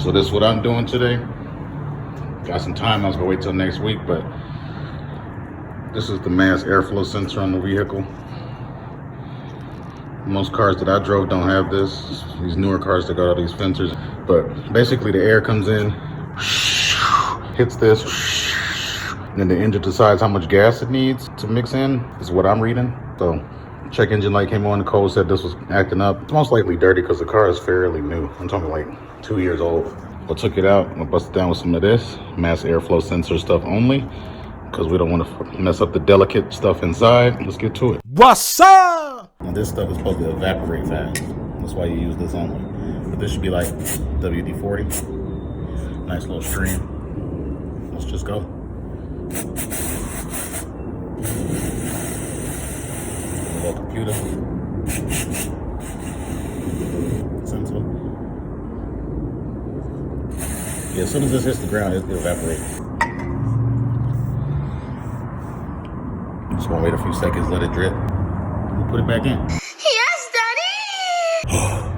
So this is what I'm doing today. Got some time, I was gonna wait till next week, but this is the mass airflow sensor on the vehicle. Most cars that I drove don't have this. These newer cars that got all these sensors. But basically the air comes in, hits this, and then the engine decides how much gas it needs to mix in, is what I'm reading. So check engine light came on, the code said this was acting up. It's most likely dirty because the car is fairly new. I'm talking like 2 years old. I took it out, I'm gonna bust it down with some of this mass airflow sensor stuff only, because we don't want to mess up the delicate stuff inside. Let's get to it. What's up? Now this stuff is supposed to evaporate fast. That's why you use this only. But this should be like WD-40. Nice little stream. Let's just go. A little computer. Sensor. Yeah, as soon as this hits the ground, it'll evaporate. Just gonna wait a few seconds, let it drip. We'll put it back in. Yes, Daddy!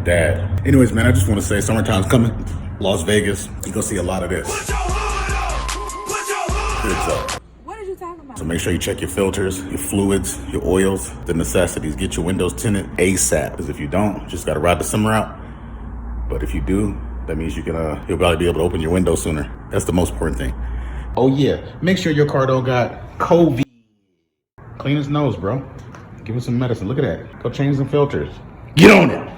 Dad. Anyways, man, I just want to say summertime's coming. Las Vegas, you're gonna see a lot of this. Put your hood up! Put your hood up! What are you talking about? So make sure you check your filters, your fluids, your oils, the necessities. Get your windows tinted ASAP. Because if you don't, you just gotta ride the summer out. But if you do, that means you can you'll probably be able to open your window sooner. That's the most important thing. Oh yeah, make sure your car don't got COVID. Clean his nose, bro. Give him some medicine. Look at that. Go change some filters. Get on it.